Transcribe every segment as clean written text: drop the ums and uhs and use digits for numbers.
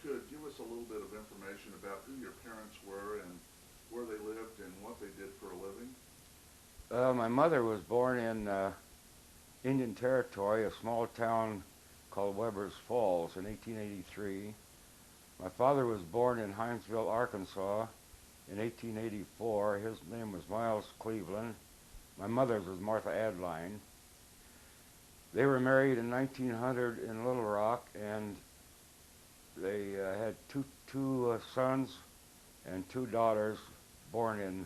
could give us a little bit of information about who your parents were and where they lived and what they did for a living. My mother was born in Indian Territory, a small town called Weber's Falls, in 1883. My father was born in Hinesville, Arkansas, in 1884. His name was Miles Cleveland. My mother's was Martha Adline. They were married in 1900 in Little Rock, and they had two sons and two daughters born in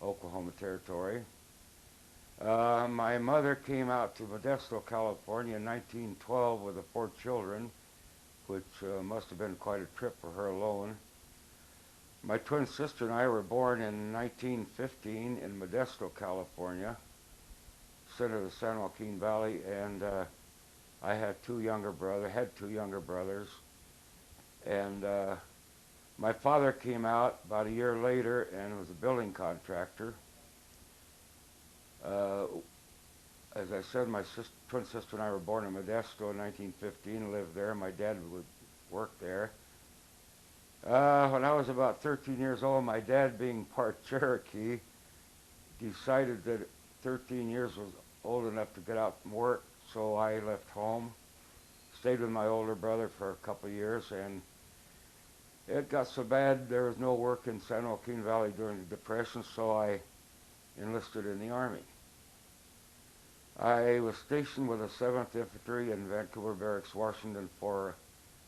Oklahoma Territory. My mother came out to Modesto, California in 1912 with the four children, which must have been quite a trip for her alone. My twin sister and I were born in 1915 in Modesto, California, center of the San Joaquin Valley, and I had two younger brothers, and my father came out about a year later and was a building contractor. Uh, as I said, my twin sister and I were born in Modesto in 1915, lived there. My dad would work there. When I was about 13 years old, my dad, being part Cherokee, decided that 13 years was old enough to get out from work, so I left home, stayed with my older brother for a couple of years, and it got so bad there was no work in San Joaquin Valley during the Depression, so I enlisted in the Army. I was stationed with the 7th Infantry in Vancouver Barracks, Washington for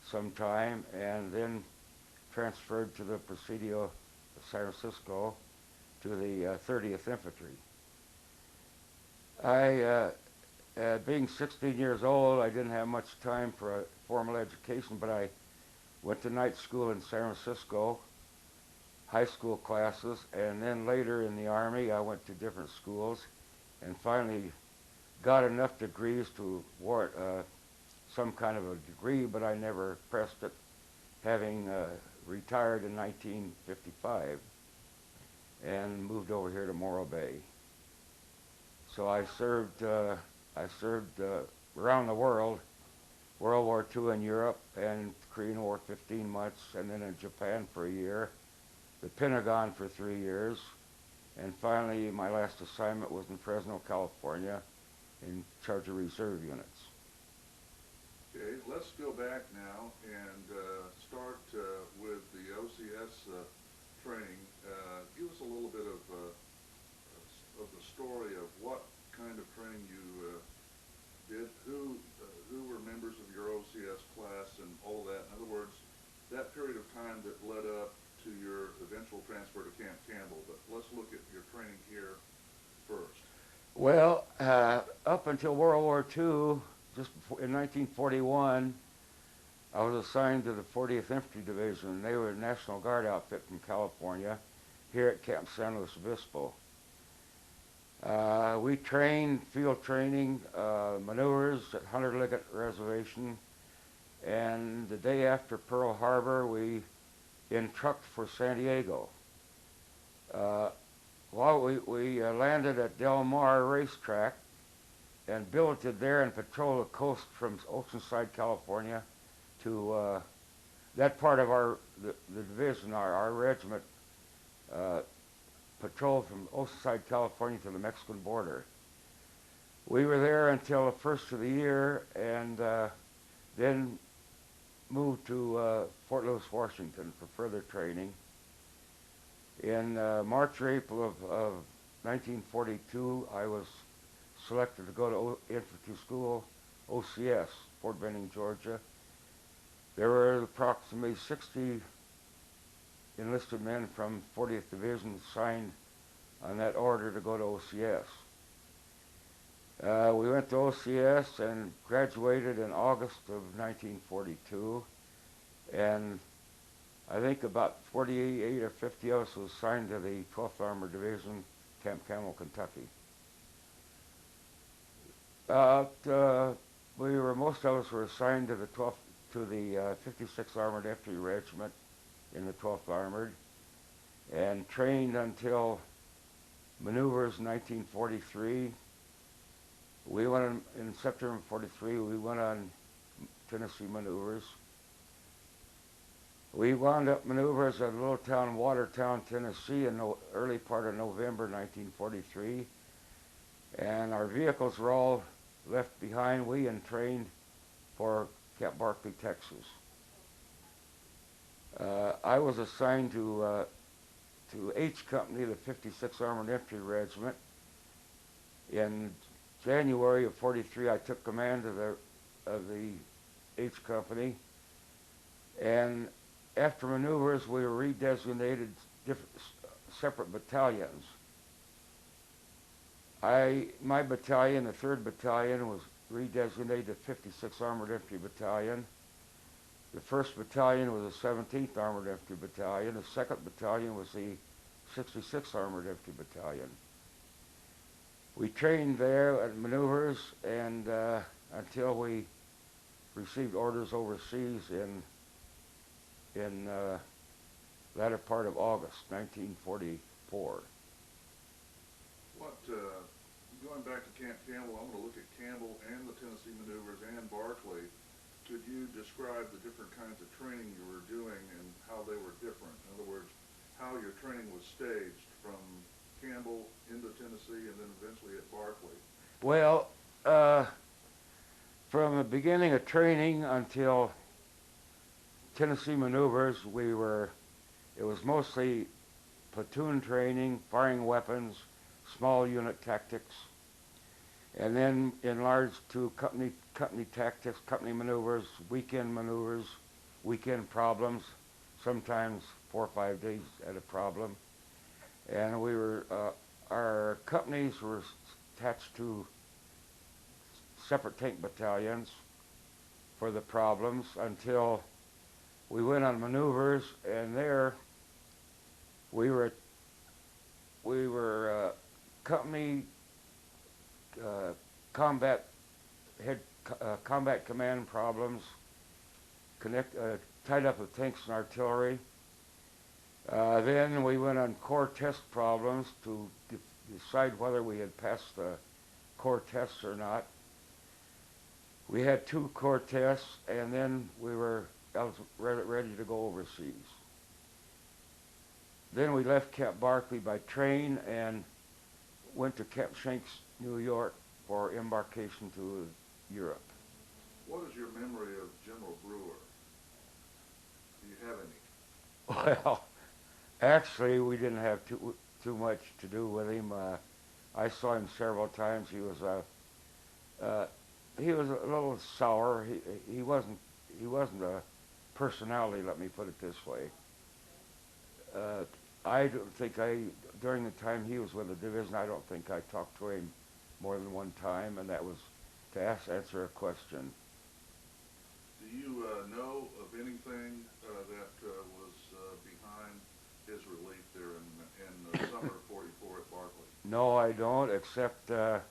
some time, and then transferred to the Presidio of San Francisco to the 30th Infantry. Being 16 years old, I didn't have much time for a formal education, but I went to night school in San Francisco, high school classes, and then later in the Army I went to different schools and finally got enough degrees to warrant some kind of a degree, but I never pressed it, having retired in 1955 and moved over here to Morro Bay. So I served around the world, World War II in Europe and Korean War 15 months, and then in Japan for a year, the Pentagon for 3 years, and finally my last assignment was in Fresno, California, in charge of reserve units. Okay, let's go back now and start with the OCS training. Give us a little bit of the story of what kind of training you did, who were members of your OCS class, and all that. In other words, that period of time that led up to your eventual transfer to Camp Campbell. But let's look at your training here first. Well, up until World War II, just in 1941, I was assigned to the 40th Infantry Division. They were a National Guard outfit from California, here at Camp San Luis Obispo. We trained field training, maneuvers at Hunter Liggett Reservation, and the day after Pearl Harbor, we trucked for San Diego. We landed at Del Mar Racetrack and billeted there and patrolled the coast from Oceanside, California to that part of the division, our regiment, patrolled from Oceanside, California to the Mexican border. We were there until the first of the year, and then moved to Fort Lewis, Washington for further training. In March or April of 1942, I was selected to go to infantry school, OCS, Fort Benning, Georgia. There were approximately 60 enlisted men from 40th Division signed on that order to go to OCS. We went to OCS and graduated in August of 1942, and I think about 48 or 50 of us was assigned to the 12th Armored Division, Camp Campbell, Kentucky. Most of us were assigned to the 56th Armored Infantry Regiment in the 12th Armored, and trained until maneuvers in 1943. We went in September 43. We went on Tennessee maneuvers. We wound up maneuvers at a little town, Watertown, Tennessee, in the early part of November 1943, and our vehicles were all left behind. We and trained for Camp Barkley, Texas. I was assigned to H Company, the 56th Armored Infantry Regiment. In January of '43, I took command of the H Company, and after maneuvers, we were redesignated different, separate battalions. My battalion, the 3rd Battalion, was redesignated the 56th Armored Infantry Battalion. The 1st Battalion was the 17th Armored Infantry Battalion. The 2nd Battalion was the 66th Armored Infantry Battalion. We trained there at maneuvers and until we received orders overseas in latter part of August 1944. Going back to Camp Campbell, I'm going to look at Campbell and the Tennessee maneuvers and Barkley. Could you describe the different kinds of training you were doing and how they were different? In other words, how your training was staged from Campbell into Tennessee and then eventually at Barkley? Well, from the beginning of training until Tennessee maneuvers, it was mostly platoon training, firing weapons, small unit tactics, and then enlarged to company tactics, company maneuvers, weekend problems, sometimes 4 or 5 days at a problem. And our companies were attached to separate tank battalions for the problems until we went on maneuvers, and there we were company combat command problems, tied up with tanks and artillery. Then we went on corps test problems to decide whether we had passed the corps tests or not. We had 2 corps tests, and then we were ready to go overseas. Then we left Camp Barkley by train and went to Camp Shanks, New York, for embarkation to Europe. What is your memory of General Brewer? Do you have any? Well, actually, we didn't have too much to do with him. I saw him several times. He was a little sour. He wasn't a personality. Let me put it this way. I don't think during the time he was with the division, I don't think I talked to him more than one time, and that was to answer a question. Do you know of anything that was behind his relief there in the summer of '44 at Barkley? No, I don't, except I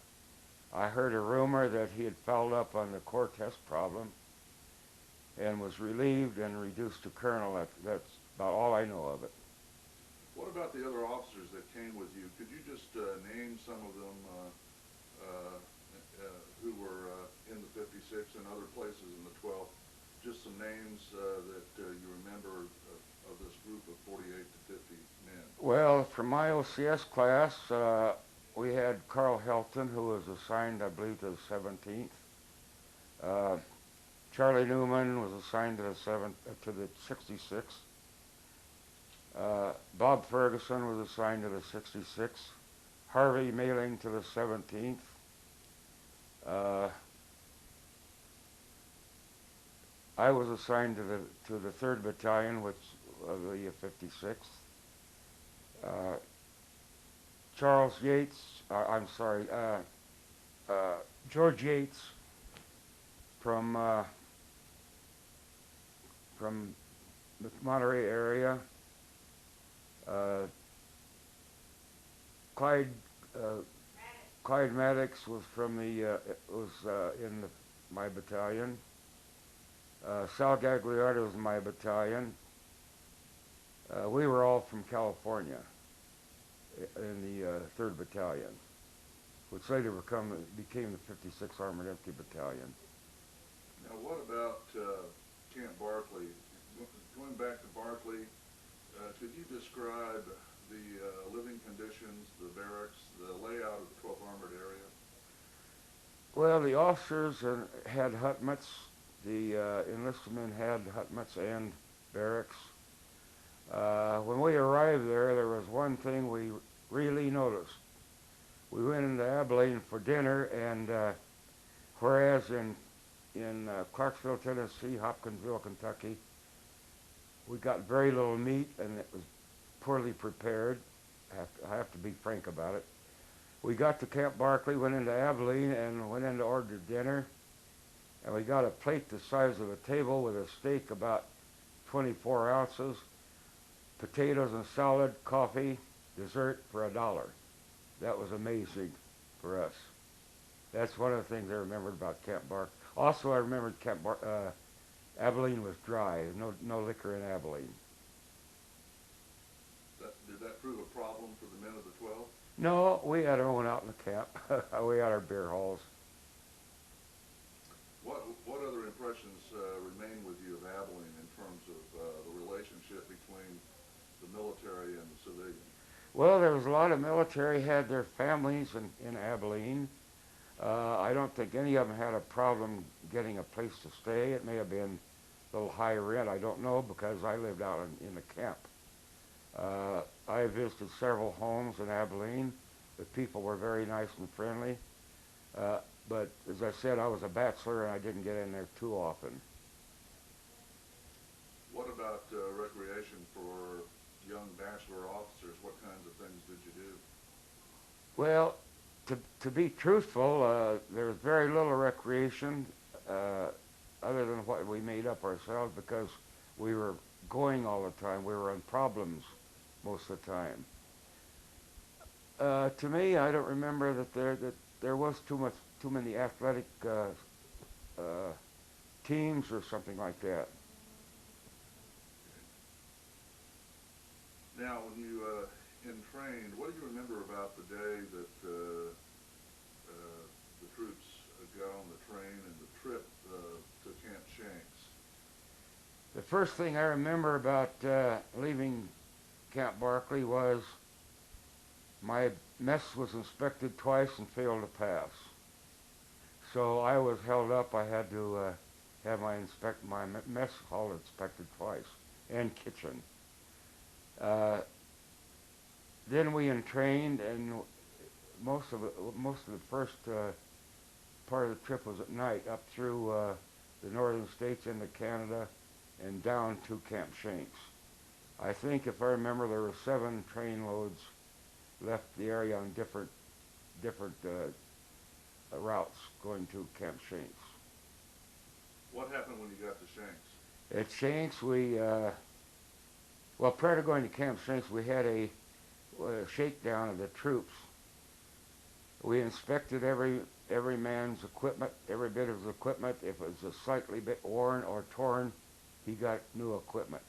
heard a rumor that he had fouled up on the corps test problem and was relieved and reduced to colonel. That's about all I know of it. What about the other officers that came with you? Could you just name some of them who were in the 56 and other places in the 12th? Just some names that you remember of this group of 48 to 50 men. Well, from my OCS class, we had Carl Helton, who was assigned, I believe, to the 17th. Charlie Newman was assigned to the 66th. Bob Ferguson was assigned to the 66th. Harvey Mailing to the 17th. I was assigned to the 3rd Battalion, which of the 56th. Charles Yates, George Yates from the Monterey area. Clyde Maddox was in my battalion. Sal Gagliardi was in my battalion. We were all from California in the 3rd Battalion, which later became the 56th Armored Infantry Battalion. Now, what about Camp Barkley? going back to Barclay, could you describe the living conditions, the barracks, the layout of the 12th Armored Area? Well, the officers had hutments. The enlisted men had hutments and barracks. When we arrived there, there was one thing we really noticed. We went into Abilene for dinner, and whereas in Clarksville, Tennessee, Hopkinsville, Kentucky, we got very little meat, and it was poorly prepared. I have to be frank about it. We got to Camp Barclay, went into Abilene, and went in to order dinner, and we got a plate the size of a table with a steak about 24 ounces, potatoes and salad, coffee, dessert for $1. That was amazing for us. That's one of the things I remembered about Camp Barclay. Also, I remembered Abilene was dry. No liquor in Abilene. Did that prove a problem for the men of the 12? No, we had our own out in the camp. We had our beer halls. What other impressions remain with you of Abilene in terms of the relationship between the military and the civilian? Well, there was a lot of military had their families in Abilene. I don't think any of them had a problem getting a place to stay. It may have been a little higher rent. I don't know because I lived out in the camp. I visited several homes in Abilene. The people were very nice and friendly. But as I said, I was a bachelor and I didn't get in there too often. What about recreation for young bachelor officers? What kinds of things did you do? Well, to be truthful, there was very little recreation other than what we made up ourselves because we were going all the time. We were in problems most of the time. To me, I don't remember that there was too many athletic teams or something like that. Now, when you entrained, what do you remember about the day that the troops got on the train and the trip to Camp Shanks? The first thing I remember about leaving Camp Barclay was my mess was inspected twice and failed to pass. So I was held up. I had to have my mess hall inspected twice, and kitchen. Then we entrained, and most of the first part of the trip was at night, up through the northern states into Canada, and down to Camp Shanks. I think, if I remember, there were 7 train loads left the area on different routes going to Camp Shanks. What happened when you got to Shanks? At Shanks, well, prior to going to Camp Shanks, we had a shakedown of the troops. We inspected every man's equipment, every bit of his equipment. If it was a slightly bit worn or torn, he got new equipment.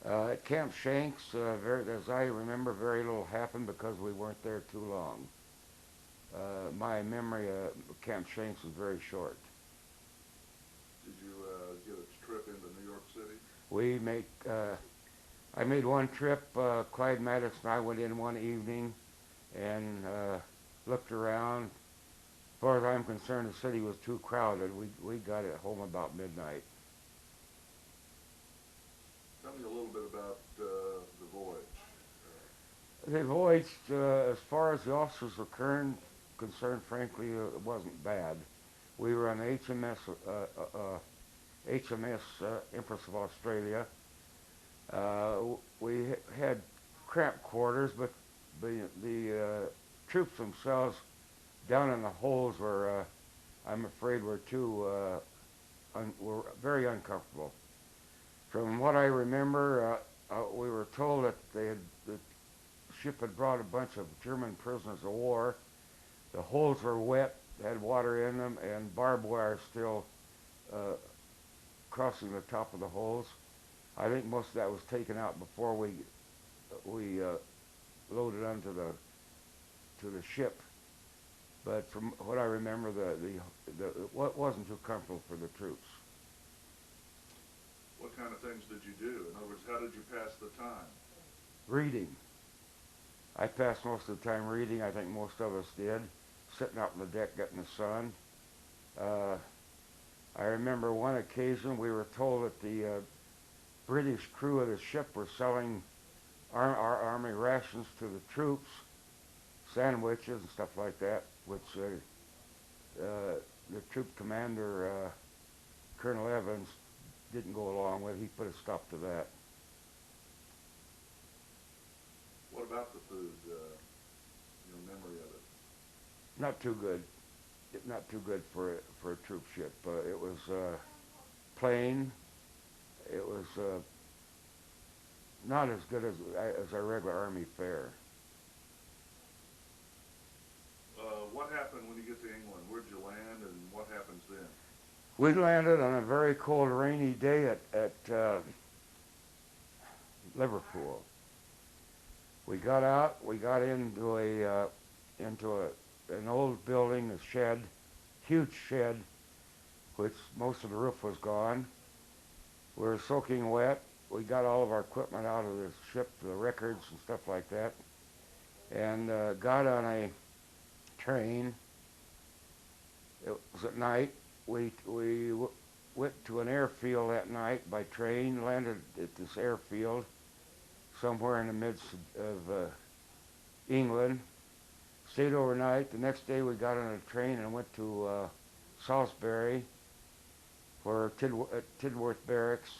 At Camp Shanks, as I remember, very little happened because we weren't there too long. My memory of Camp Shanks was very short. Did you get a trip into New York City? I made one trip. Clyde Maddox and I went in one evening and looked around. As far as I'm concerned, the city was too crowded. We got it home about midnight. Tell me a little bit about the voyage. The voyage, as far as the officers were concerned, frankly, it wasn't bad. We were on the HMS Empress of Australia. We had cramped quarters, but the troops themselves down in the holds were, I'm afraid, were very uncomfortable. From what I remember, we were told that the ship had brought a bunch of German prisoners of war. The holds were wet, had water in them, and barbed wire still crossing the top of the holes. I think most of that was taken out before we loaded onto the ship. But from what I remember, it wasn't too comfortable for the troops. What kind of things did you do? In other words, how did you pass the time? Reading. I passed most of the time reading. I think most of us did, sitting out on the deck getting the sun. Uh, I remember one occasion we were told that the British crew of the ship were selling our army rations to the troops, sandwiches and stuff like that, which the troop commander, Colonel Evans, didn't go along with. He put a stop to that. What about the food? Your memory of it? Not too good. Not too good for a troop ship. It was plain. It was not as good as our regular army fare. What happened when you get to England? Where'd you land, and what happens then? We landed on a very cold, rainy day at Liverpool. We got out. We got into an old building, a shed, huge shed, which most of the roof was gone. We were soaking wet. We got all of our equipment out of the ship, the records and stuff like that, and got on a train. It was at night. We went to an airfield that night by train, landed at this airfield somewhere in the midst of England, stayed overnight. The next day we got on a train and went to Salisbury for Tidworth Barracks.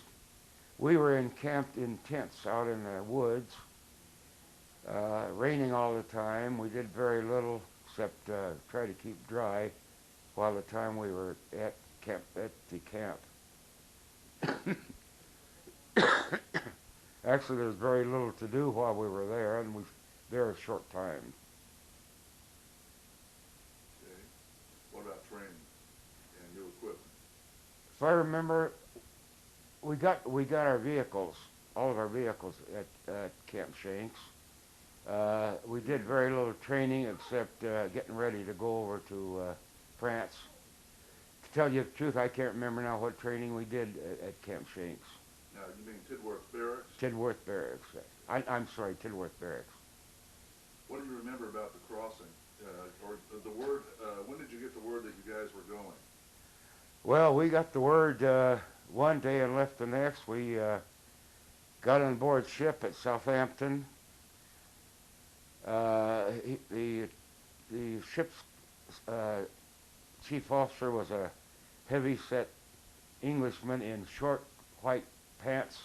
We were encamped in tents out in the woods, raining all the time. We did very little except try to keep dry while the time we were at the camp. Actually, there was very little to do while we were there, and we were there a short time. Okay. What about training and new equipment? If I remember, we got our vehicles, all of our vehicles at Camp Shanks. We did very little training except getting ready to go over to France. To tell you the truth, I can't remember now what training we did at Camp Shanks. Now, you mean Tidworth Barracks? Tidworth Barracks. I'm sorry, Tidworth Barracks. What do you remember about the crossing? Or the word, when did you get the word that you guys were going? Well, we got the word one day and left the next. We got on board ship at Southampton. The ship's chief officer was a heavy-set Englishman in short white pants,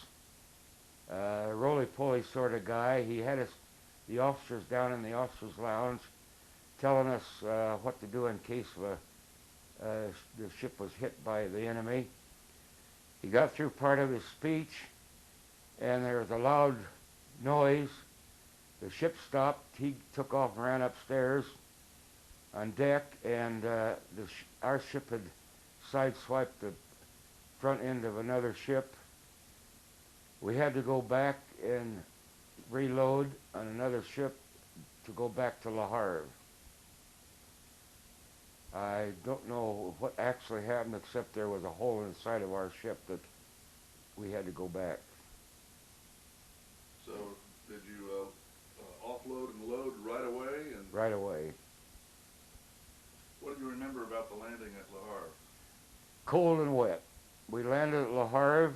roly-poly sort of guy. He had the officers down in the officers' lounge telling us what to do in case the ship was hit by the enemy. He got through part of his speech, and there was a loud noise. The ship stopped. He took off and ran upstairs on deck, and our ship had sideswiped the front end of another ship. We had to go back and reload on another ship to go back to Le Havre. I don't know what actually happened except there was a hole in the side of our ship that we had to go back. So, did you offload and load right away? Right away. What do you remember about the landing at Le Havre? Cold and wet. We landed at Le Havre.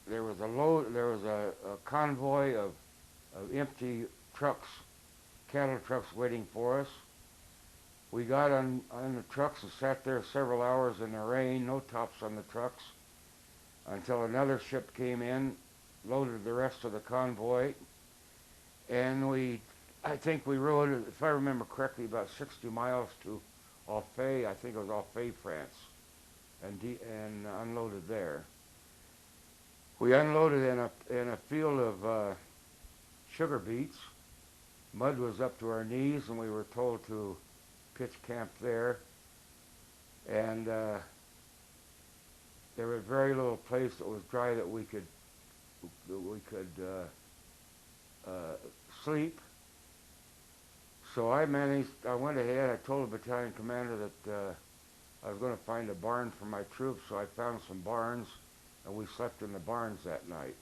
There was a convoy of empty trucks, cattle trucks waiting for us. We got on the trucks and sat there several hours in the rain, no tops on the trucks, until another ship came in, loaded the rest of the convoy, and I think we rode, if I remember correctly, about 60 miles to Alfay. I think it was Alfay, France, and unloaded there. We unloaded in a field of sugar beets. Mud was up to our knees, and we were told to pitch camp there. And there was very little place that was dry that we could sleep. So I went ahead. I told the battalion commander that I was going to find a barn for my troops, so I found some barns, and we slept in the barns that night.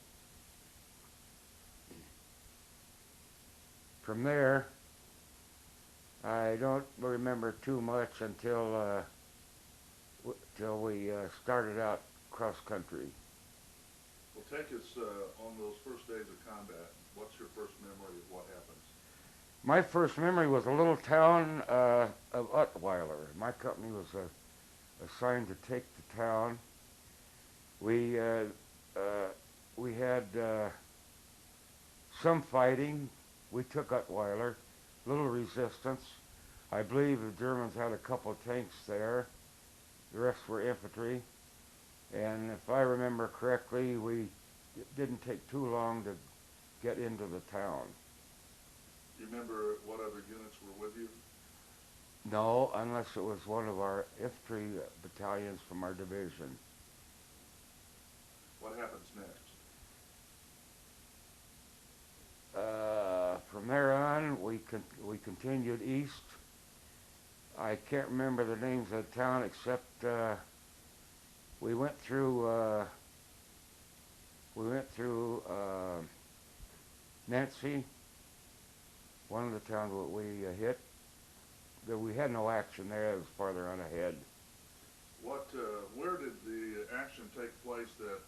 From there, I don't remember too much until till we started out cross country. Well, take us on those first days of combat. What's your first memory of what happens? My first memory was a little town of Utweiler. My company was assigned to take the town. We had some fighting. We took Utweiler, little resistance. I believe the Germans had a couple of tanks there. The rest were infantry. And if I remember correctly, it didn't take too long to get into the town. Do you remember what other units were with you? No, unless it was one of our infantry battalions from our division. What happens next? From there on, we continued east. I can't remember the names of the town except we went through Nancy, one of the towns that we hit. We had no action there. It was farther on ahead. Where did the action take place that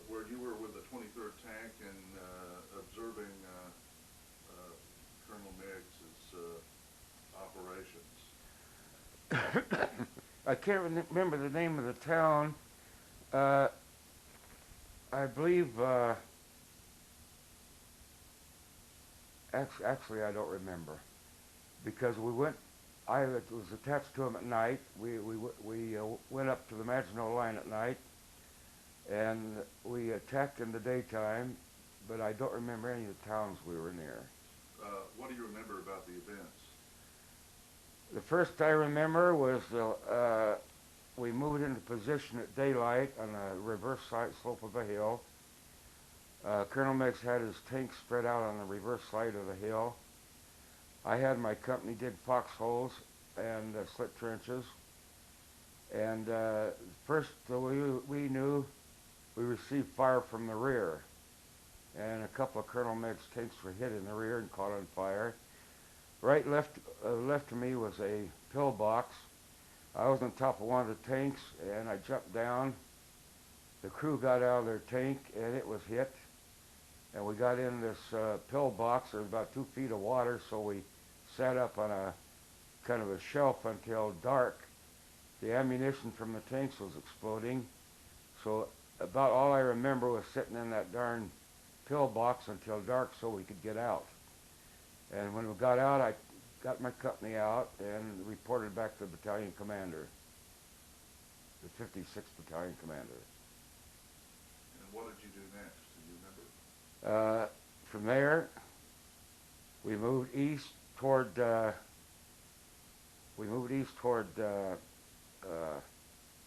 where you were with the 23rd Tank and observing Colonel Meigs's operations? I can't remember the name of the town. I believe, actually I don't remember, because I was attached to him at night. We went up to the Maginot Line at night, and we attacked in the daytime, but I don't remember any of the towns we were near. What do you remember about the events? The first I remember was we moved into position at daylight on the reverse side slope of a hill. Colonel Meigs had his tanks spread out on the reverse side of the hill. I had my company dig foxholes and slit trenches. And first we knew we received fire from the rear. And a couple of Colonel Meigs tanks were hit in the rear and caught on fire. Right left of me was a pillbox. I was on top of one of the tanks, and I jumped down. The crew got out of their tank, and it was hit. And we got in this pillbox. There was about 2 feet of water, so we sat up on a kind of a shelf until dark. The ammunition from the tanks was exploding. So about all I remember was sitting in that darn pillbox until dark so we could get out. And when we got out, I got my company out and reported back to the battalion commander, the 56th Battalion commander. And what did you do next? Do you remember? From there, we moved east toward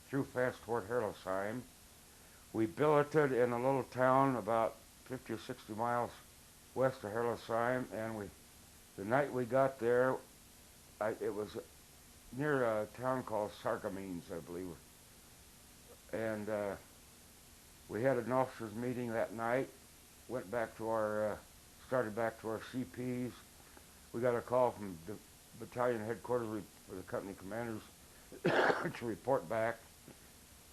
through fast toward Herlesheim. We billeted in a little town about 50 or 60 miles west of Herlesheim, and the night we got there, it was near a town called Sargamines, I believe. And we had an officers' meeting that night, started back to our CPs. We got a call from the battalion headquarters for the company commanders to report back.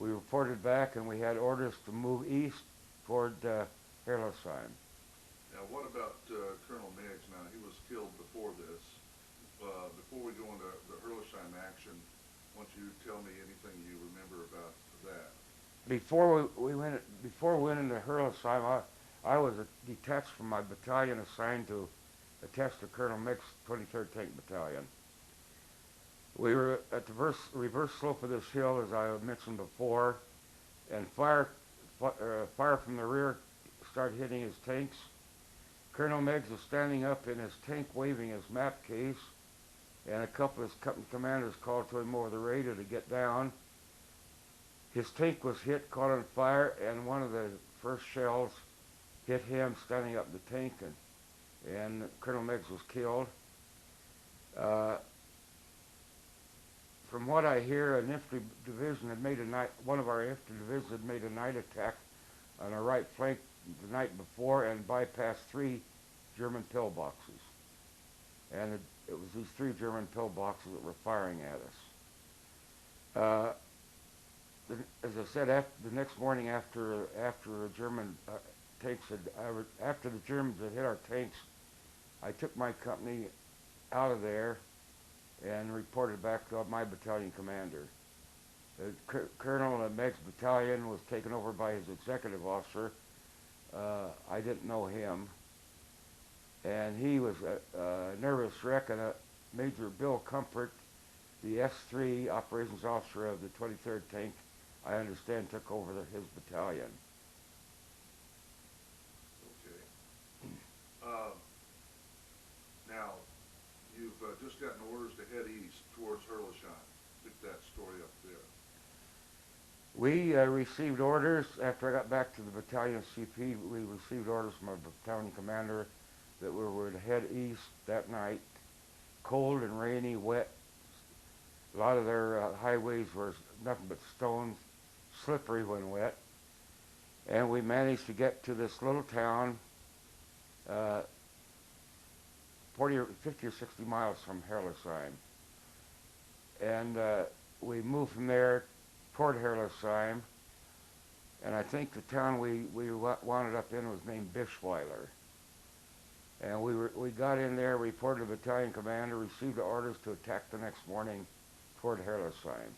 We reported back, and we had orders to move east toward Herlesheim. Now, what about Colonel Meigs? Now, he was killed before this. Before we go into the Herlesheim action, why don't you tell me anything you remember about that? Before we went into Herlesheim, I was detached from my battalion assigned to attach to Colonel Meigs' 23rd Tank Battalion. We were at the reverse slope of this hill, as I mentioned before, and fire from the rear started hitting his tanks. Colonel Meigs was standing up in his tank waving his map case, and a couple of his company commanders called to him over the radio to get down. His tank was hit, caught on fire, and one of the first shells hit him standing up in the tank, and Colonel Meigs was killed. from what I hear, an infantry division had made a night. One of our infantry divisions had made a night attack on our right flank the night before and bypassed 3 German pillboxes. And it was these 3 German pillboxes that were firing at us. As I said, the next morning after the German tanks had after the Germans had hit our tanks, I took my company out of there and reported back to my battalion commander. The colonel of Meg's battalion was taken over by his executive officer. I didn't know him, and he was a nervous wreck, and Major Bill Comfort, the S3 operations officer of the 23rd Tank, I understand, took over his battalion. Okay. Now, you've just gotten orders to head east towards Herlisheim. Pick that story up there. We received orders after I got back to the battalion CP. We received orders from our battalion commander that we were to head east that night. Cold and rainy, wet. A lot of their highways were nothing but stones, slippery when wet. And we managed to get to this little town, 50 or 60 miles from Herlisheim. And we moved from there toward Herlisheim, and I think the town we wound up in was named Bischweiler. And we got in there, reported to the battalion commander, received the orders to attack the next morning toward Herlisheim.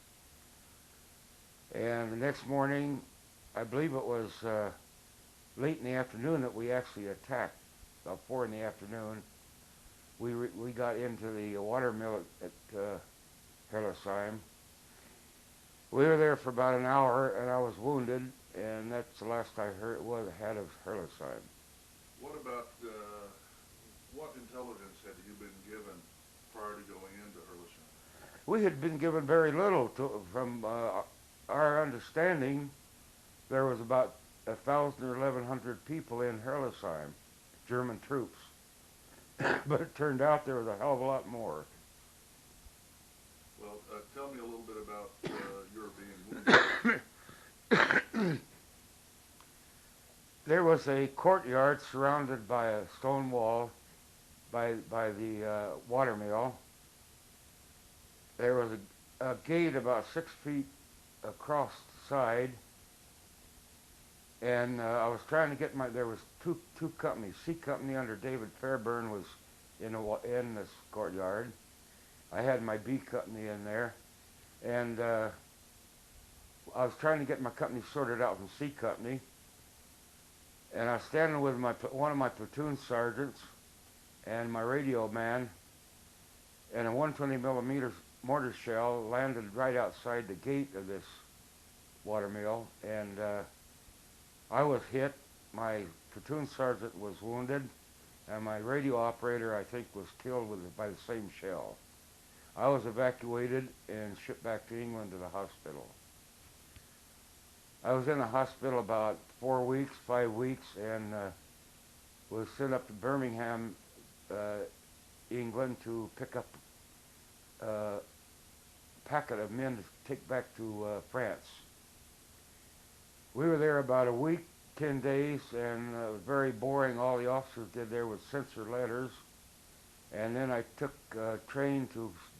And the next morning, I believe it was late in the afternoon that we actually attacked, about 4 in the afternoon. We got into the water mill at Herlisheim. We were there for about an hour, and I was wounded, and that's the last I had of Herlisheim. What about, what intelligence had you been given prior to going into Herlisheim? We had been given very little. From our understanding, there was about 1,000 or 1,100 people in Herlisheim, German troops. But it turned out there was a hell of a lot more. Well, tell me a little bit about your being wounded. There was a courtyard surrounded by a stone wall by the water mill. There was a gate about 6 feet across the side, and I was trying to get there was two companies. C Company under David Fairburn was in this courtyard. I had my B Company in there, and I was trying to get my company sorted out from C Company, and I was standing with one of my platoon sergeants and my radio man, and a 120 millimeter mortar shell landed right outside the gate of this water mill, and I was hit. My platoon sergeant was wounded, and my radio operator, I think, was killed by the same shell. I was evacuated and shipped back to England to the hospital. I was in the hospital about 4 weeks, 5 weeks, and was sent up to Birmingham, England, to pick up a packet of men to take back to France. We were there about a week, 10 days, and it was very boring. All the officers did there was censor letters. And then I took a train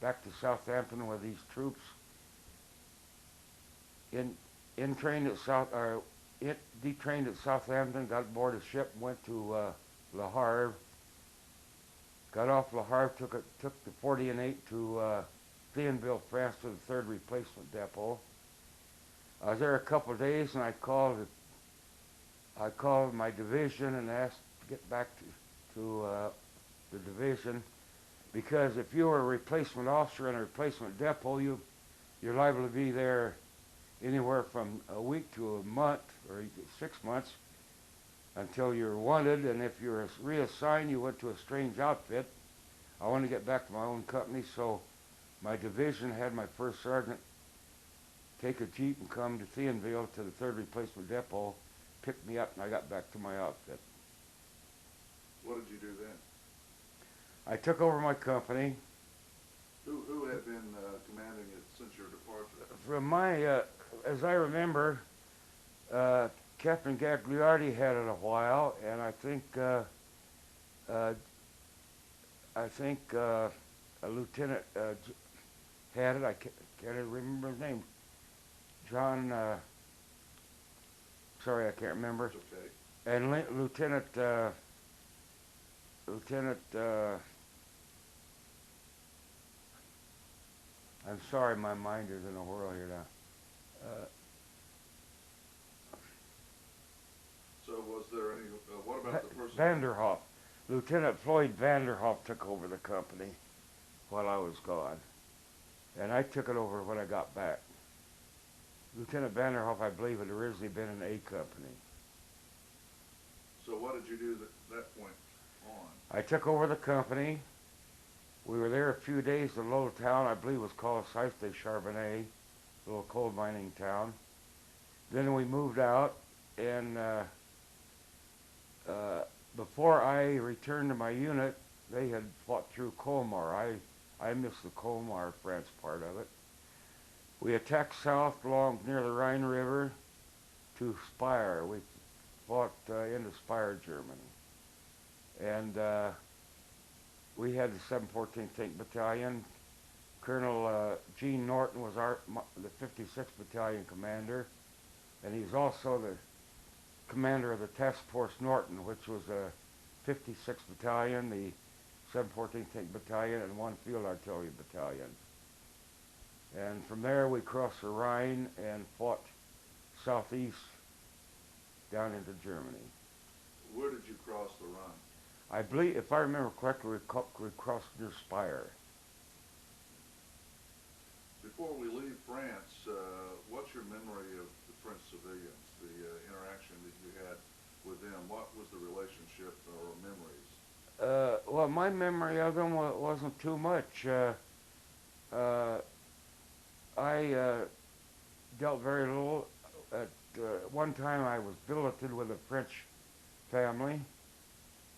back to Southampton with these troops. Detrained at Southampton, got aboard a ship, went to Le Havre. Got off Le Havre, took the 40 and 8 to Thionville, France, to the 3rd Replacement Depot. I was there a couple of days, and I called my division and asked to get back to the division, because if you were a replacement officer in a replacement depot, you're liable to be there anywhere from a week to a month or 6 months until you're wanted, and if you're reassigned, you went to a strange outfit. I wanted to get back to my own company, so my division had my first sergeant take a jeep and come to Thionville to the 3rd Replacement Depot, picked me up, and I got back to my outfit. What did you do then? I took over my company. Who had been commanding at since your departure? From my, as I remember, Captain Gagliardi had it a while, and uh, I think a lieutenant had it. I can't remember his name. John. Sorry, I can't remember. It's okay. And Lieutenant. I'm sorry, my mind is in a whirl here now. So was there any, what about the person? Vanderhoff. Lieutenant Floyd Vanderhoff took over the company while I was gone, and I took it over when I got back. Lieutenant Vanderhoff, I believe, had originally been in A Company. So what did you do that point on? I took over the company. We were there a few days in a little town, I believe it was called Sainte de Charbonnet, a little coal mining town. Then we moved out, and before I returned to my unit, they had fought through Colmar. I missed the Colmar, France part of it. We attacked south along near the Rhine River to Speyer. We fought into Speyer, Germany. And we had the 714th Tank Battalion. Colonel Gene Norton was the 56th Battalion commander, and he's also the commander of the Task Force Norton, which was a 56th Battalion, the 714th Tank Battalion, and 1 Field Artillery Battalion. And from there we crossed the Rhine and fought southeast down into Germany. Where did you cross the Rhine? I believe, if I remember correctly, we crossed near Speyer. Before we leave France, what's your memory of the French civilians, the interaction that you had with them? What was the relationship or memories? Well, my memory of them wasn't too much. I dealt very little. At one time I was billeted with a French family.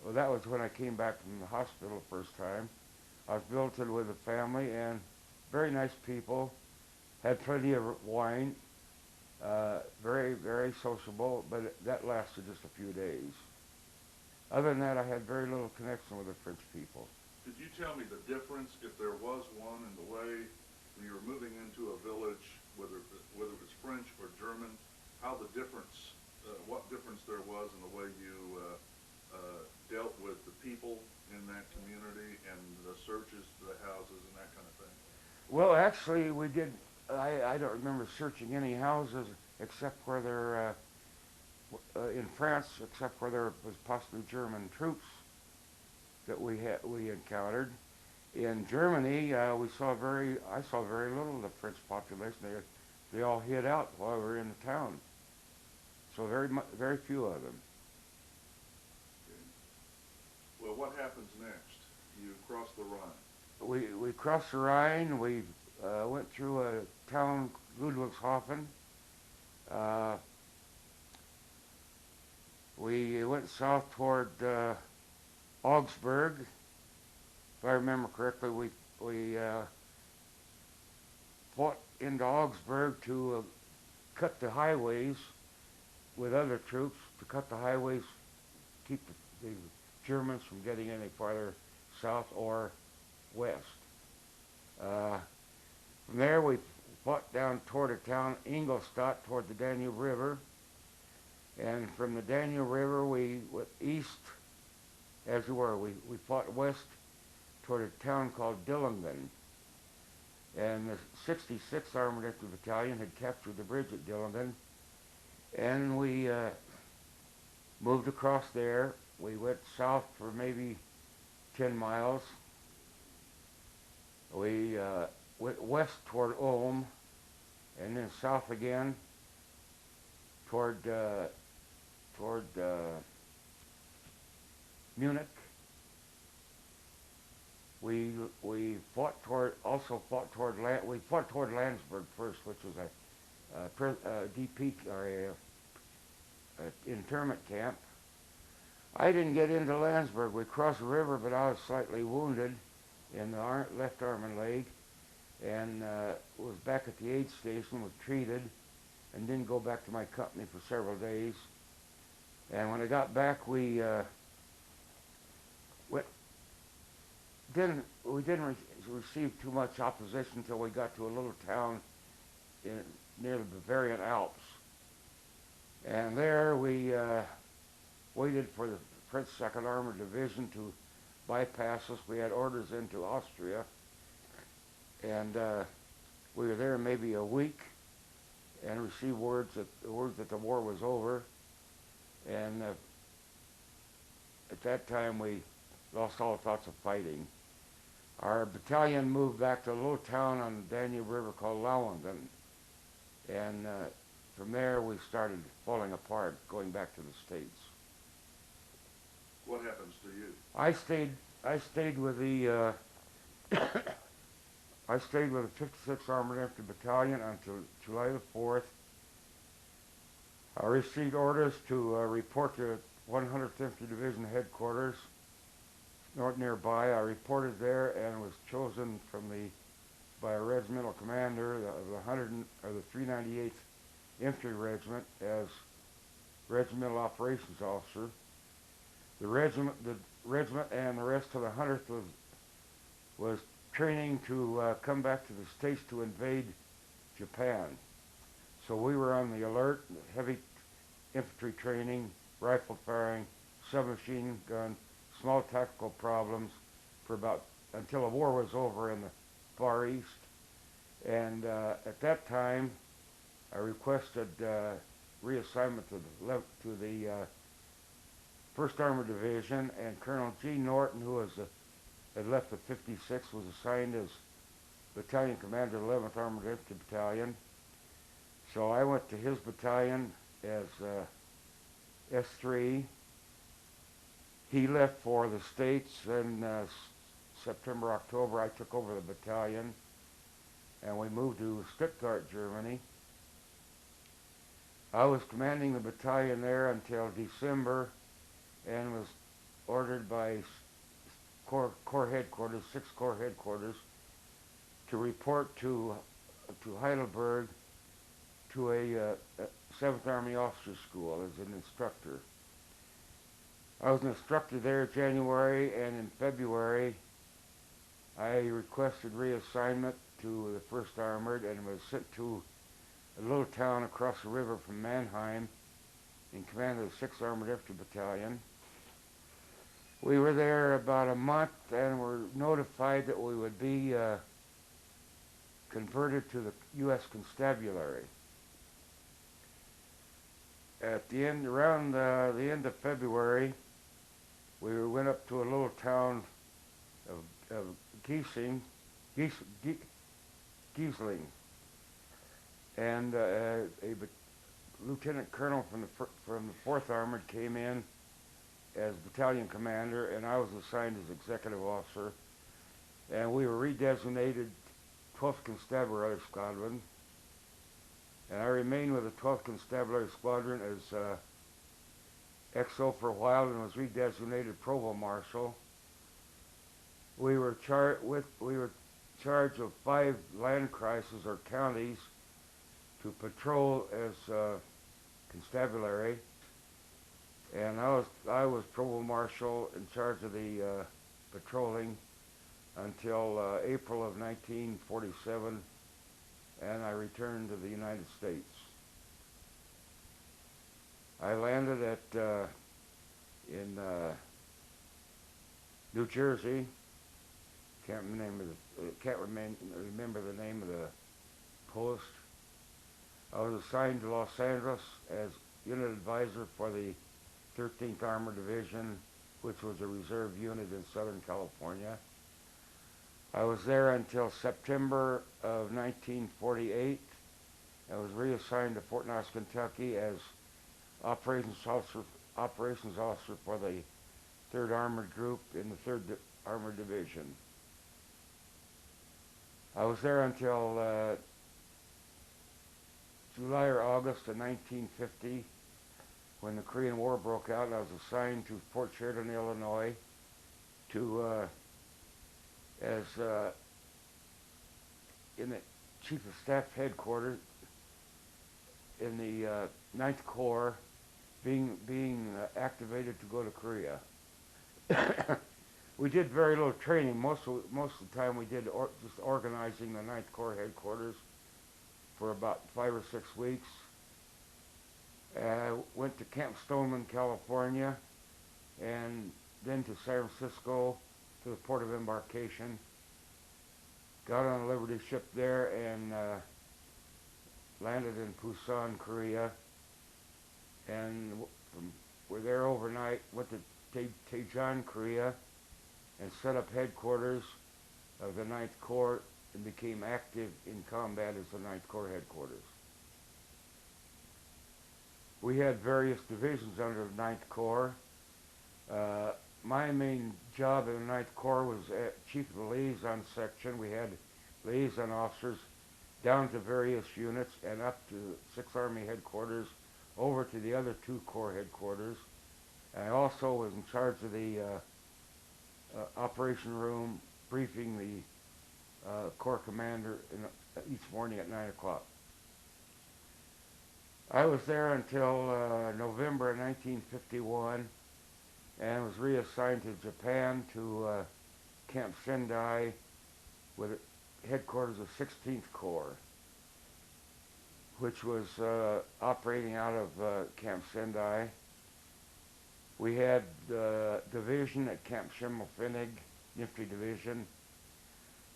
Well, that was when I came back from the hospital the first time. I was billeted with a family, and very nice people. Had plenty of wine. Very, very sociable, but that lasted just a few days. Other than that, I had very little connection with the French people. Could you tell me the difference, if there was one, in the way when you were moving into a village, whether it was French or German, how the difference, what difference there was in the way you dealt with the people in that community and the searches to the houses and that kind of thing? Well, actually, we did. I don't remember searching any houses except where there, in France, except where there was possibly German troops that we encountered. In Germany, I saw very little of the French population. They all hid out while we were in the town. So very few of them. Okay. Well, what happens next? You cross the Rhine. We crossed the Rhine. We went through a town, Ludwigshafen. We went south toward Augsburg. If I remember correctly, we fought into Augsburg to cut the highways with other troops, to cut the highways, keep the Germans from getting any farther south or west. From there, we fought down toward a town, Ingolstadt, toward the Danube River. And from the Danube River, we went east, as we were. We fought west toward a town called Dillingen. And the 66th Armored Infantry Battalion had captured the bridge at Dillingen. And we moved across there. We went south for maybe 10 miles. We went west toward Ulm, and then south again toward Munich. We fought toward Landsberg first, which was a DP or a internment camp. I didn't get into Landsberg. We crossed the river, but I was slightly wounded in the left arm and leg, and was back at the aid station, was treated, and didn't go back to my company for several days. And when I got back, went, we didn't receive too much opposition until we got to a little town near the Bavarian Alps. And there we waited for the French 2nd Armored Division to bypass us. We had orders into Austria, and we were there maybe a week and received word that the war was over. And at that time, we lost all thoughts of fighting. Our battalion moved back to a little town on the Danube River called Lauenden, and from there we started falling apart, going back to the States. What happens to you? I stayed with the I stayed with the 56th Armored Infantry Battalion until July the 4th. I received orders to report to 100th Infantry Division headquarters nearby. I reported there and was chosen by a regimental commander of the 398th Infantry Regiment as regimental operations officer. The regiment and the rest of the 100th was training to come back to the States to invade Japan. So we were on the alert, heavy infantry training, rifle firing, submachine gun, small tactical problems until the war was over in the Far East. And at that time, I requested reassignment to the 1st Armored Division, and Colonel G. Norton, who had left the 56th, was assigned as battalion commander of the 11th Armored Infantry Battalion. So I went to his battalion as S3. He left for the States in September, October. I took over the battalion, and we moved to Stuttgart, Germany. I was commanding the battalion there until December, and was ordered by Corps headquarters, 6th Corps headquarters, to report to Heidelberg to a 7th Army Officer School as an instructor. I was an instructor there in January, and in February I requested reassignment to the 1st Armored and was sent to a little town across the river from Mannheim in command of the 6th Armored Infantry Battalion. We were there about a month and were notified that we would be converted to the U.S. Constabulary. Around the end of February, we went up to a little town of Giesling, and a lieutenant colonel from the 4th Armored came in as battalion commander, and I was assigned as executive officer, and we were redesignated 12th Constabulary Squadron, and I remained with the 12th Constabulary Squadron as XO for a while and was redesignated Provost Marshal. We were charged of 5 land crises or counties to patrol as constabulary, and I was Provost Marshal in charge of the patrolling until April of 1947, and I returned to the United States. I landed in New Jersey. Can't remember the name of the post. I was assigned to Los Angeles as unit advisor for the 13th Armored Division, which was a reserve unit in Southern California. I was there until September of 1948. I was reassigned to Fort Knox, Kentucky as operations officer for the 3rd Armored Group in the 3rd Armored Division. I was there until July or August of 1950, when the Korean War broke out, and I was assigned to Fort Sheridan, Illinois, in the Chief of Staff headquarters in the Ninth Corps, being activated to go to Korea. We did very little training. Most of the time we did just organizing the Ninth Corps headquarters for about 5 or 6 weeks. Went to Camp Stoneman, California, and then to San Francisco to the port of embarkation. Got on a Liberty ship there and landed in Busan, Korea, and were there overnight. Went to Daejeon, Korea, and set up headquarters of the Ninth Corps and became active in combat as the Ninth Corps headquarters. We had various divisions under the Ninth Corps. My main job in the Ninth Corps was chief of the liaison section. We had liaison officers down to various units and up to 6th Army headquarters, over to the other 2 Corps headquarters. And I also was in charge of the operation room, briefing the Corps commander each morning at 9 o'clock. I was there until November 1951 and was reassigned to Japan to Camp Sendai with headquarters of 16th Corps, which was operating out of Camp Sendai. We had the division at Camp Schimmelpfennig, Infantry Division.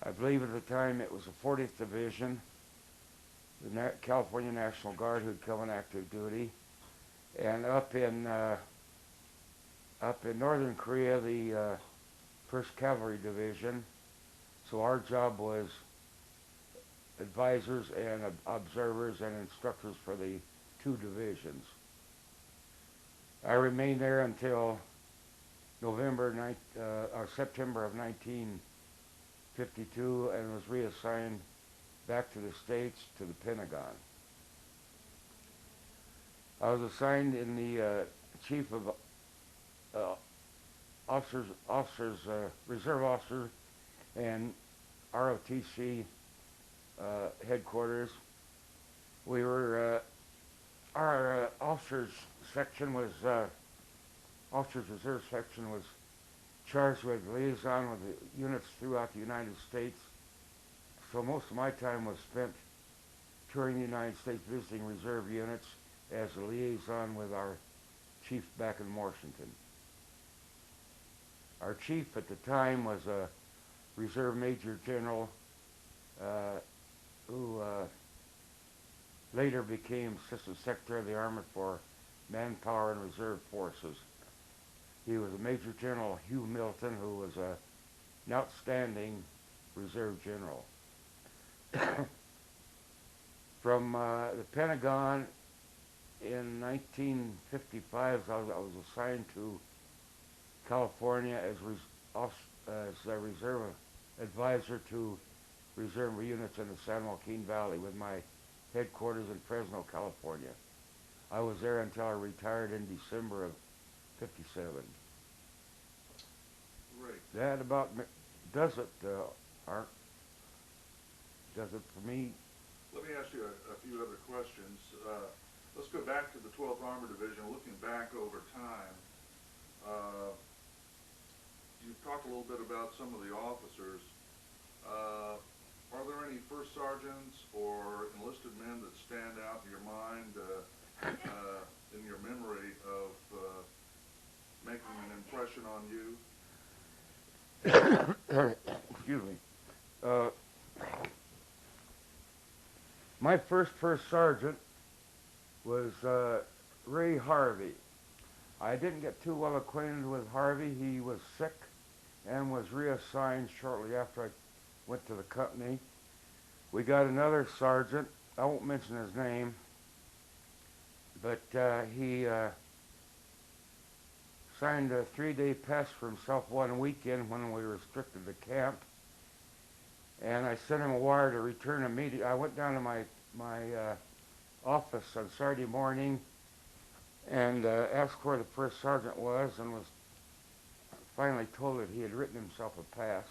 I believe at the time it was the 40th Division, the California National Guard, who'd come on active duty. And up in northern Korea, the 1st Cavalry Division. So our job was advisors and observers and instructors for the 2 divisions. I remained there until September of 1952 and was reassigned back to the States to the Pentagon. I was assigned in the Chief of Reserve Officers and ROTC headquarters. We were our officers section was officers reserve section was charged with liaison with the units throughout the United States. So most of my time was spent touring the United States, visiting reserve units as a liaison with our chief back in Washington. Our chief at the time was a Reserve Major General who later became Assistant Secretary of the Army for Manpower and Reserve Forces. He was a Major General Hugh Milton, who was an outstanding Reserve General. From the Pentagon in 1955, I was assigned to California as a reserve advisor to reserve units in the San Joaquin Valley with my headquarters in Fresno, California. I was there until I retired in December of '57. Great. That about does it, Art. Does it for me. Let me ask you a few other questions. Let's go back to the 12th Armored Division. Looking back over time, you've talked a little bit about some of the officers. Are there any first sergeants or enlisted men that stand out in your mind, in your memory of making an impression on you? Excuse me. My first sergeant was Ray Harvey. I didn't get too well acquainted with Harvey. He was sick and was reassigned shortly after I went to the company. We got another sergeant. I won't mention his name, but he signed a 3-day pass for himself one weekend when we restricted the camp, and I sent him a wire to return immediately. I went down to my office on Saturday morning and asked where the first sergeant was, and was finally told that he had written himself a pass.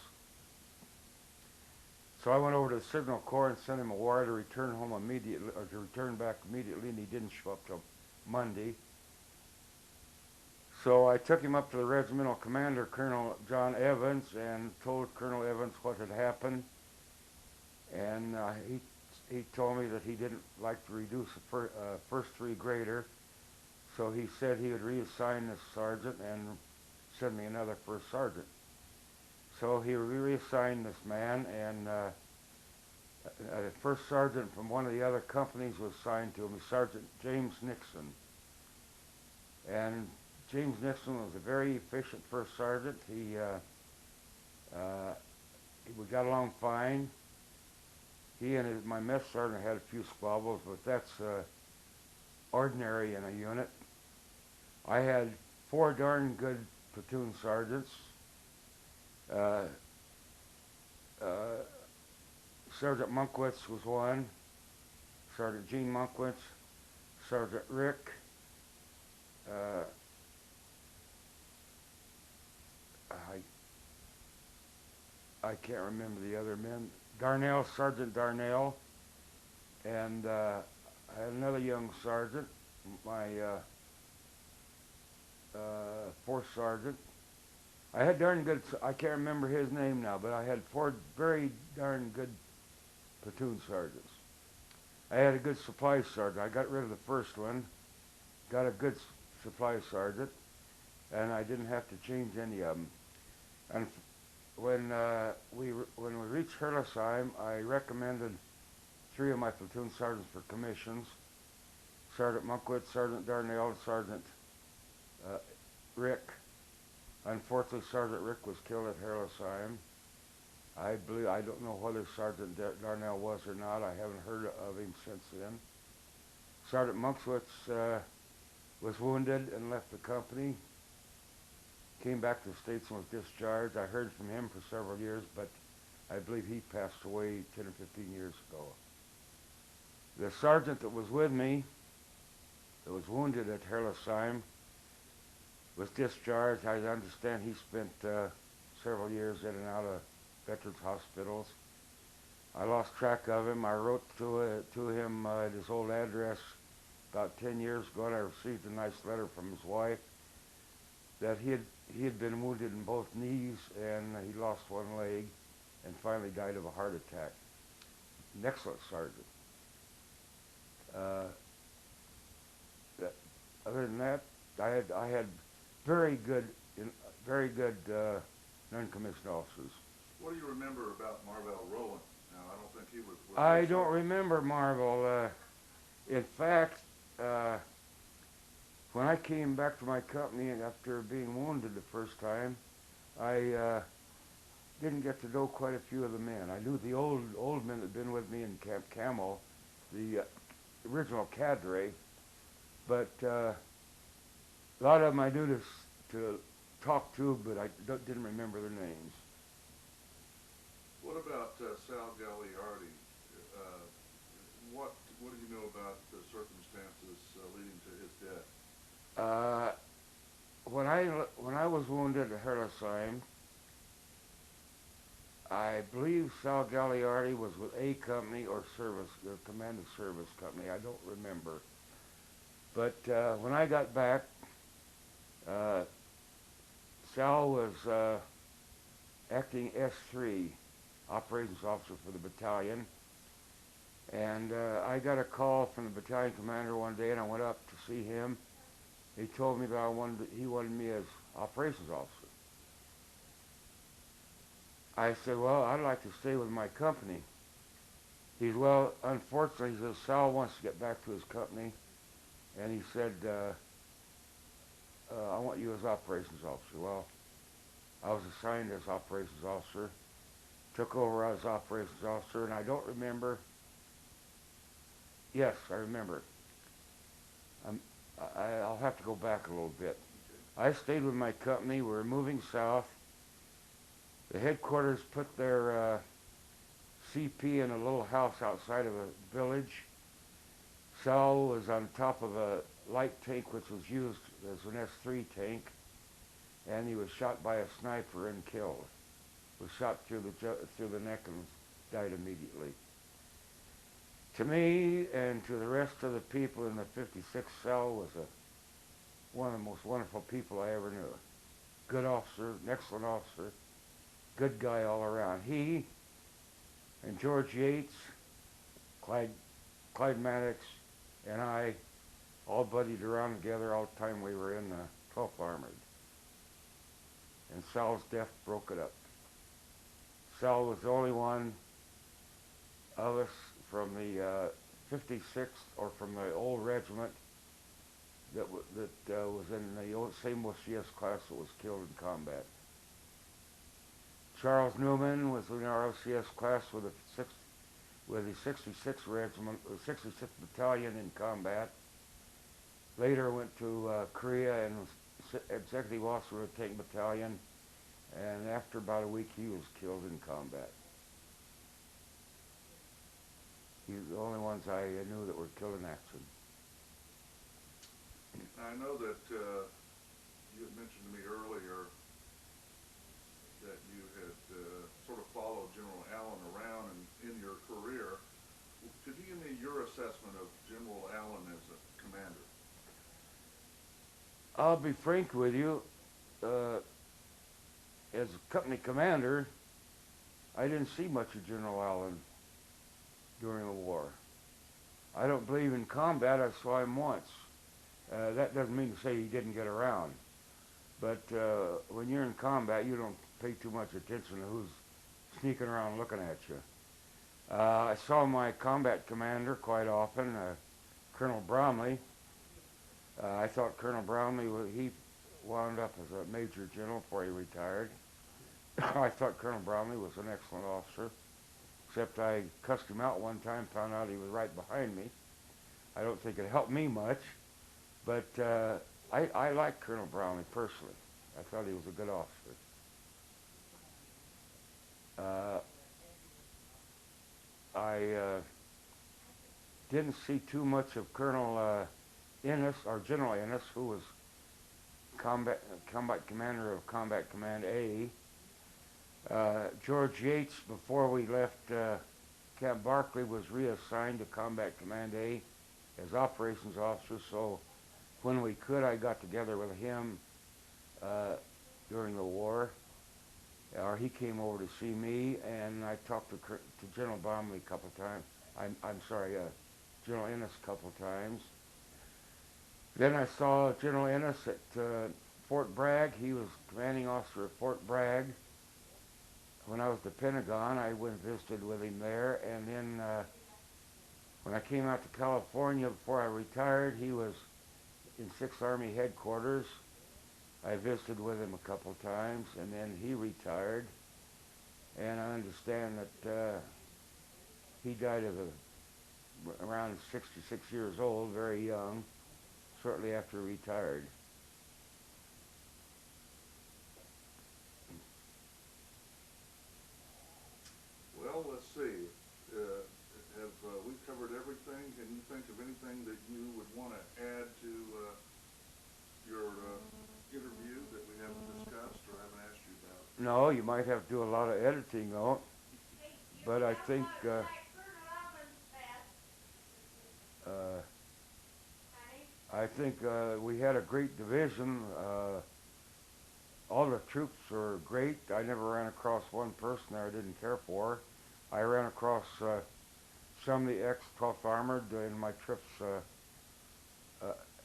So I went over to the Signal Corps and sent him a wire to return home immediately, or to return back immediately, and he didn't show up till Monday. So I took him up to the regimental commander, Colonel John Evans, and told Colonel Evans what had happened. And he told me that he didn't like to reduce the first three grader, so he said he would reassign this sergeant and send me another first sergeant. So he reassigned this man, and a first sergeant from one of the other companies was assigned to him, Sergeant James Nixon. And James Nixon was a very efficient first sergeant. We got along fine. He and my mess sergeant had a few squabbles, but that's ordinary in a unit. I had 4 darn good platoon sergeants. Sergeant Monkwitz was one. Sergeant Gene Monkwitz, Sergeant Rick, I can't remember the other men. Darnell, Sergeant Darnell, and I had another young sergeant, my fourth sergeant. I had darn good, I can't remember his name now, but I had 4 very darn good platoon sergeants. I had a good supply sergeant. I got rid of the first one, got a good supply sergeant, and I didn't have to change any of them. And when we reached Herlesheim, I recommended 3 of my platoon sergeants for commissions: Sergeant Monkwitz, Sergeant Darnell, and Sergeant Rick. Unfortunately, Sergeant Rick was killed at Herlesheim. I don't know whether Sergeant Darnell was or not. I haven't heard of him since then. Sergeant Monkwitz was wounded and left the company. Came back to the States and was discharged. I heard from him for several years, but I believe he passed away 10 or 15 years ago. The sergeant that was with me, that was wounded at Herlesheim, was discharged. I understand he spent several years in and out of veterans hospitals. I lost track of him. I wrote to him at his old address about 10 years ago, and I received a nice letter from his wife that he had been wounded in both knees, and he lost one leg and finally died of a heart attack. An excellent sergeant. Other than that, I had very good non-commissioned officers. What do you remember about Marvell Rowland? Now, I don't think he was... I don't remember Marvel. In fact, when I came back to my company after being wounded the first time, I didn't get to know quite a few of the men. I knew the old men that had been with me in Camp Camel, the original cadre, but a lot of them I knew to talk to, but I didn't remember their names. What about Sal Gagliardi? What do you know about the circumstances leading to his death? When I was wounded at Herlesheim, I believe Sal Gagliardi was with A Company or Service, the Commanded Service Company. I don't remember. But when I got back, Sal was acting S3, operations officer for the battalion. And I got a call from the battalion commander one day, and I went up to see him. He told me that he wanted me as operations officer. I said, well, I'd like to stay with my company. He said, well, unfortunately, he says, Sal wants to get back to his company. And he said, I want you as operations officer. Well, I was assigned as operations officer, took over as operations officer, and I don't remember. Yes, I remember. I'll have to go back a little bit. I stayed with my company. We were moving south. The headquarters put their CP in a little house outside of a village. Sal was on top of a light tank which was used as an S3 tank, and he was shot by a sniper and killed. Was shot through the neck and died immediately. To me and to the rest of the people in the 56th cell was one of the most wonderful people I ever knew. Good officer, an excellent officer, good guy all around. He and George Yates, Clyde Maddox, and I all buddied around together all the time we were in the 12th Armored. And Sal's death broke it up. Sal was the only one of us from the 56th or from the old regiment that was in the same OCS class that was killed in combat. Charles Newman was in our OCS class with the 66th Regiment, 66th Battalion in combat. Later went to Korea and was executive officer of the Tank Battalion, and after about a week he was killed in combat. He's the only ones I knew that were killed in action. I know that you had mentioned to me earlier that you had sort of followed General Allen around in your career. Could you give me your assessment of General Allen as a commander? I'll be frank with you. As a company commander, I didn't see much of General Allen during the war. I don't believe in combat. I saw him once. That doesn't mean to say he didn't get around. But when you're in combat, you don't pay too much attention to who's sneaking around looking at you. I saw my combat commander quite often, Colonel Bromley. I thought Colonel Bromley, he wound up as a major general before he retired. I thought Colonel Bromley was an excellent officer, except I cussed him out one time, found out he was right behind me. I don't think it helped me much, but I liked Colonel Bromley personally. I thought he was a good officer. I didn't see too much of Colonel Innes, or General Innes, who was combat commander of Combat Command A. George Yates, before we left Camp Barkley, was reassigned to Combat Command A as operations officer, so when we could, I got together with him during the war. Or he came over to see me, and I talked to General Bromley a couple of times. I'm sorry, General Innes a couple of times. Then I saw General Innes at Fort Bragg. He was commanding officer at Fort Bragg. When I was at the Pentagon, I went and visited with him there. And then when I came out to California before I retired, he was in 6th Army headquarters. I visited with him a couple of times, and then he retired. And I understand that he died of around 66 years old, very young, shortly after he retired. Well, let's see. Have we covered everything? Can you think of anything that you would want to add to your interview that we haven't discussed or haven't asked you about? No, you might have to do a lot of editing though. But I think we had a great division. All the troops were great. I never ran across one person there I didn't care for. I ran across some of the ex-12th Armored in my trips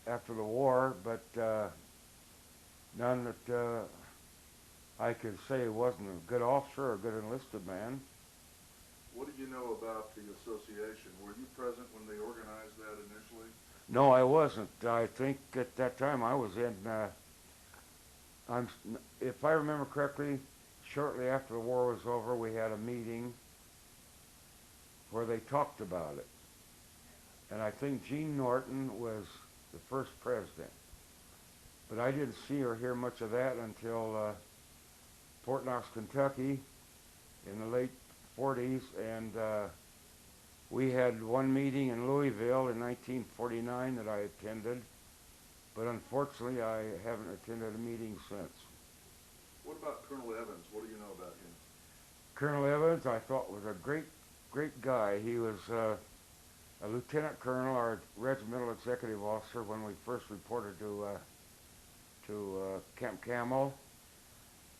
after the war, but none that I could say wasn't a good officer or a good enlisted man. What did you know about the association? Were you present when they organized that initially? No, I wasn't. I think at that time I was in, if I remember correctly, shortly after the war was over, we had a meeting where they talked about it. And I think Gene Norton was the first president. But I didn't see or hear much of that until Fort Knox, Kentucky in the late 40s, and we had one meeting in Louisville in 1949 that I attended, but unfortunately I haven't attended a meeting since. What about Colonel Evans? What do you know about him? Colonel Evans, I thought, was a great great guy. He was a lieutenant colonel, our regimental executive officer, when we first reported to Camp Camel.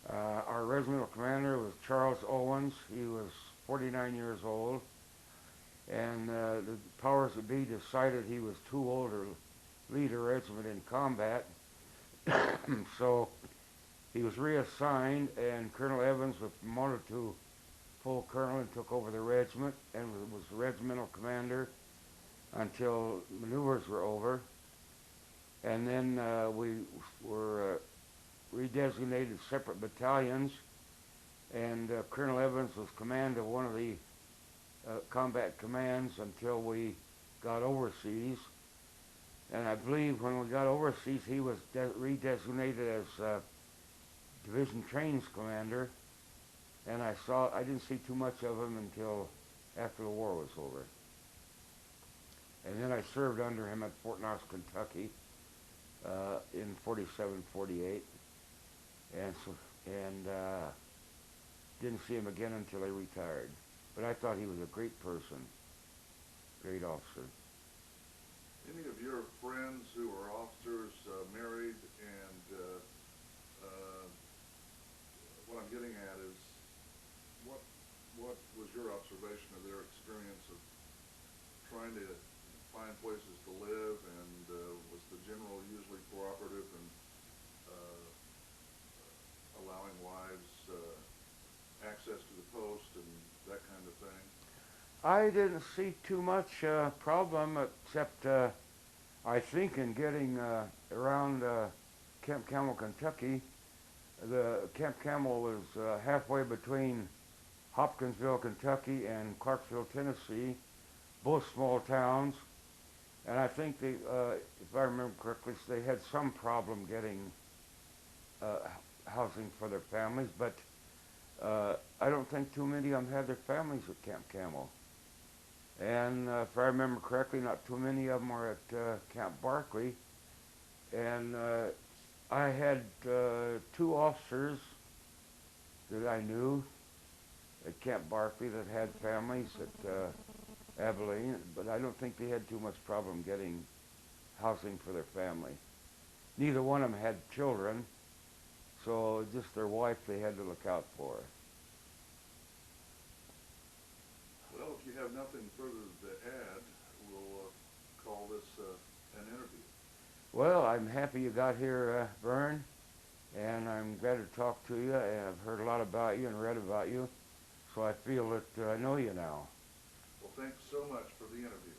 Our regimental commander was Charles Owens. He was 49 years old, and the powers that be decided he was too old to lead a regiment in combat. So he was reassigned, and Colonel Evans was promoted to full colonel and took over the regiment and was the regimental commander until maneuvers were over. And then we were redesignated separate battalions, and Colonel Evans was command of one of the combat commands until we got overseas. And I believe when we got overseas, he was redesignated as division trains commander. And I didn't see too much of him until after the war was over. And then I served under him at Fort Knox, Kentucky, in 47, 48, and didn't see him again until he retired. But I thought he was a great person, great officer. Any of your friends who are officers married, and what I'm getting at is, what was your observation of their experience of trying to find places to live, and was the general usually cooperative in allowing wives access to the post and that kind of thing? I didn't see too much problem, except I think in getting around Camp Camel, Kentucky. The Camp Camel was halfway between Hopkinsville, Kentucky, and Clarksville, Tennessee, both small towns. And I think they, if I remember correctly, they had some problem getting housing for their families, but I don't think too many of them had their families at Camp Camel. And if I remember correctly, not too many of them were at Camp Barkley. And I had two officers that I knew at Camp Barkley that had families at Abilene, but I don't think they had too much problem getting housing for their family. Neither one of them had children, so just their wife they had to look out for. Well, if you have nothing further to add, we'll call this an interview. Well, I'm happy you got here, Vern, and I'm glad to talk to you, and I've heard a lot about you and read about you, so I feel that I know you now. Well, thanks so much for the interview.